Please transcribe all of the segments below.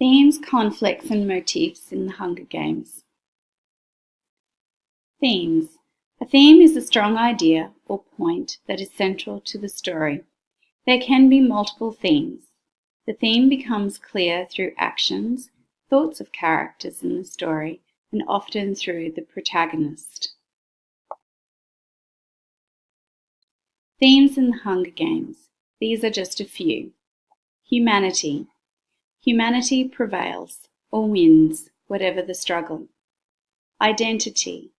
Themes, conflicts, and motifs in the Hunger Games. Themes. A theme is a strong idea or point that is central to the story. There can be multiple themes. The theme becomes clear through actions, thoughts of characters in the story, and often through the protagonist. Themes in the Hunger Games. These are just a few. Humanity. Humanity prevails or wins, whatever the struggle. Identity.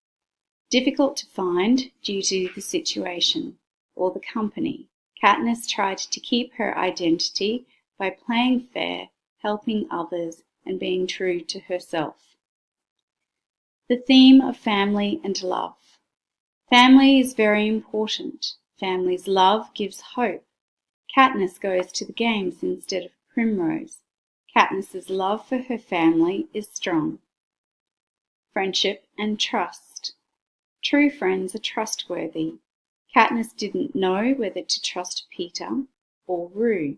Difficult to find due to the situation or the company. Katniss tried to keep her identity by playing fair, helping others, and being true to herself. The theme of family and love. Family is very important. Family's love gives hope. Katniss goes to the games instead of Primrose. Katniss's love for her family is strong. Friendship and trust. True friends are trustworthy. Katniss didn't know whether to trust Peeta or Rue,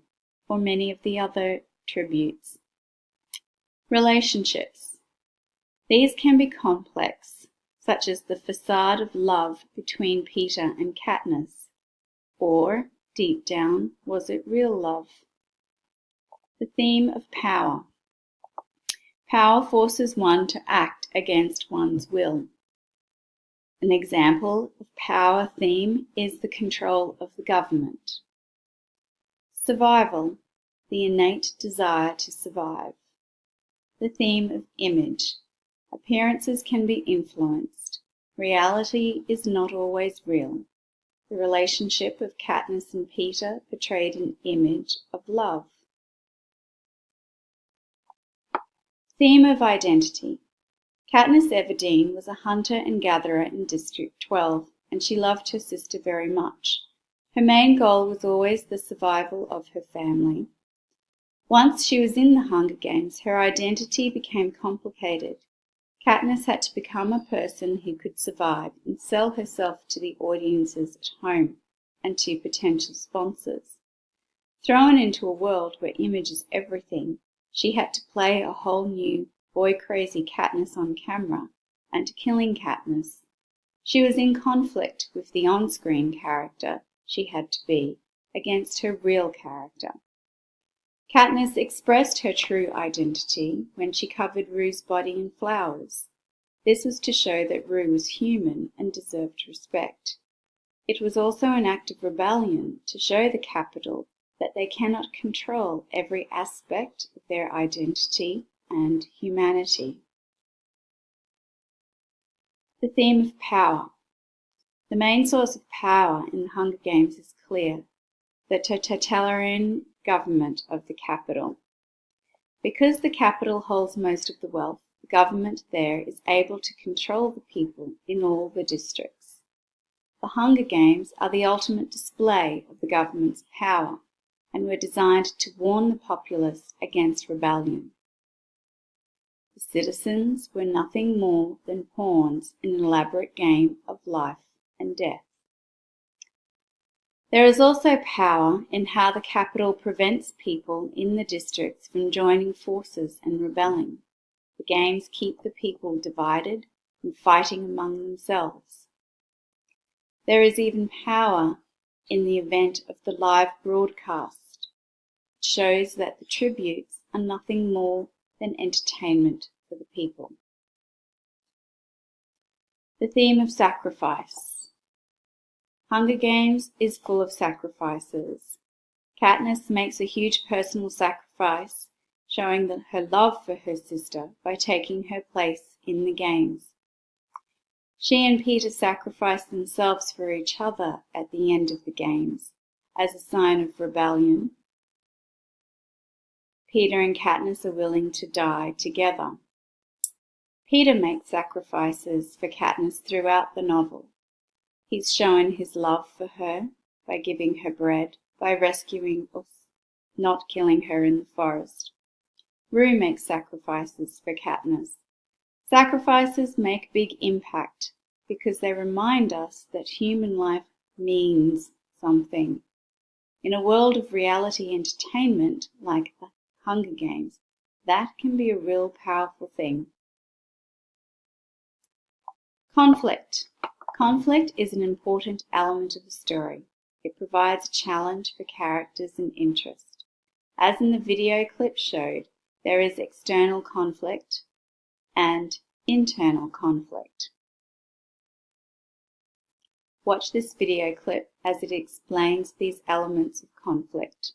or many of the other tributes. Relationships. These can be complex, such as the facade of love between Peeta and Katniss, or, deep down, was it real love? The theme of power. Power forces one to act against one's will. An example of power theme is the control of the government. Survival, the innate desire to survive. The theme of image. Appearances can be influenced. Reality is not always real. The relationship of Katniss and Peeta portrayed an image of love. Theme of identity. Katniss Everdeen was a hunter and gatherer in District 12, and she loved her sister very much. Her main goal was always the survival of her family. Once she was in the Hunger Games, her identity became complicated. Katniss had to become a person who could survive and sell herself to the audiences at home and to potential sponsors. Thrown into a world where image is everything, she had to play a whole new boy-crazy Katniss on camera and killing Katniss. She was in conflict with the on-screen character she had to be against her real character. Katniss expressed her true identity when she covered Rue's body in flowers. This was to show that Rue was human and deserved respect. It was also an act of rebellion to show the Capitol that they cannot control every aspect of their identity and humanity. The theme of power. The main source of power in the Hunger Games is clear, the totalitarian government of the Capitol. Because the Capitol holds most of the wealth, the government there is able to control the people in all the districts. The Hunger Games are the ultimate display of the government's power and were designed to warn the populace against rebellion. The citizens were nothing more than pawns in an elaborate game of life and death. There is also power in how the Capitol prevents people in the districts from joining forces and rebelling. The games keep the people divided and fighting among themselves. There is even power in the event of the live broadcast. It shows that the tributes are nothing more than entertainment for the people. The theme of sacrifice. Hunger Games is full of sacrifices. Katniss makes a huge personal sacrifice, showing her love for her sister by taking her place in the games. She and Peeta sacrifice themselves for each other at the end of the games, as a sign of rebellion. Peeta and Katniss are willing to die together. Peeta makes sacrifices for Katniss throughout the novel. He's shown his love for her by giving her bread, by rescuing or not killing her in the forest. Rue makes sacrifices for Katniss. Sacrifices make big impact because they remind us that human life means something. In a world of reality entertainment like the Hunger Games, That can be a real powerful thing. Conflict. Conflict is an important element of the story. It provides a challenge for characters and interest. As in the video clip showed, there is external conflict and internal conflict. Watch this video clip as it explains these elements of conflict.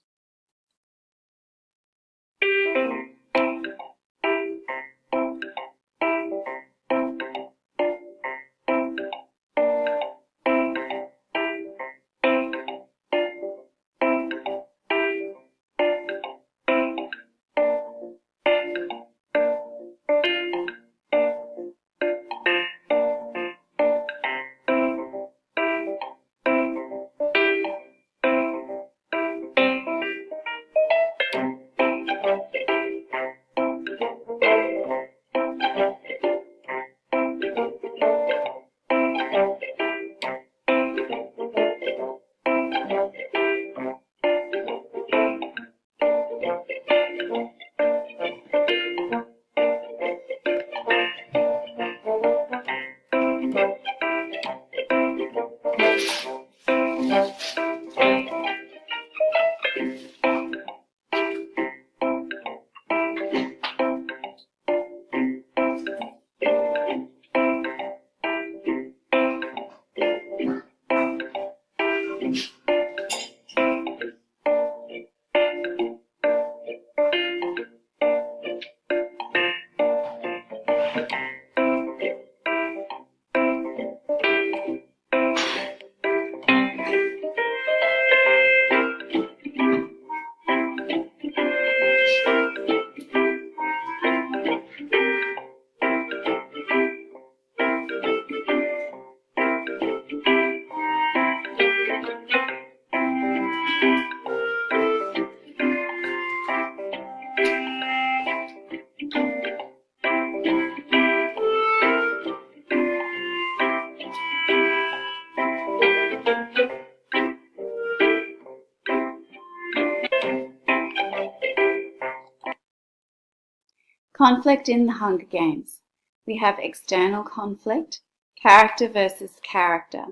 Conflict in the Hunger Games. We have external conflict, character versus character,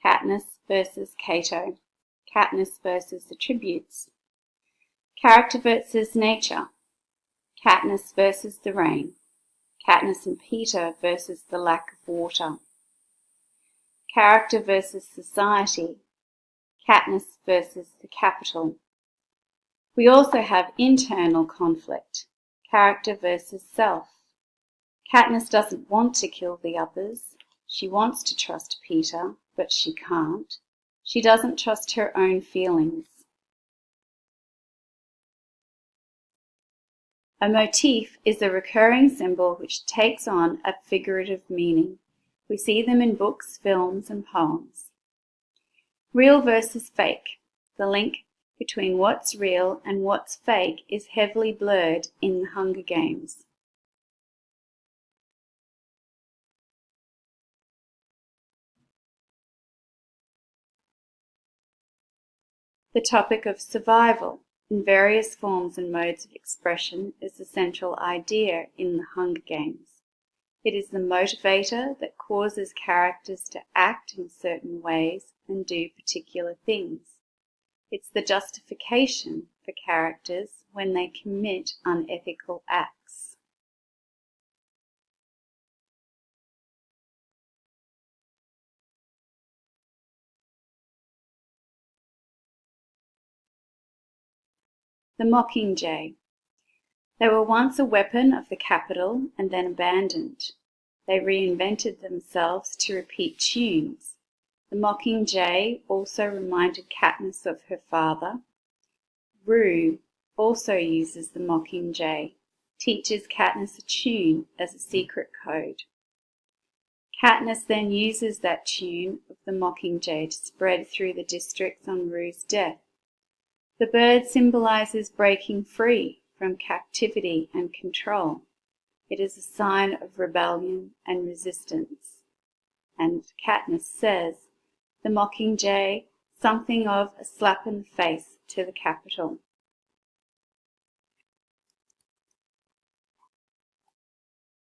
Katniss versus Cato, Katniss versus the tributes, character versus nature, Katniss versus the rain, Katniss and Peeta versus the lack of water, character versus society, Katniss versus the Capitol. We also have internal conflict, character versus self. Katniss doesn't want to kill the others. She wants to trust Peeta, but she can't. She doesn't trust her own feelings. A motif is a recurring symbol which takes on a figurative meaning. We see them in books, films, and poems. Real versus fake. The link between what's real and what's fake is heavily blurred in the Hunger Games. The topic of survival in various forms and modes of expression is the central idea in the Hunger Games. It is the motivator that causes characters to act in certain ways and do particular things. It's the justification for characters when they commit unethical acts. The Mockingjay. They were once a weapon of the Capitol and then abandoned. They reinvented themselves to repeat tunes. The Mockingjay also reminded Katniss of her father. Rue also uses the Mockingjay, teaches Katniss a tune as a secret code. Katniss then uses that tune of the Mockingjay to spread through the districts on Rue's death. The bird symbolizes breaking free from captivity and control. It is a sign of rebellion and resistance. And Katniss says, the Mockingjay, something of a slap in the face to the Capitol.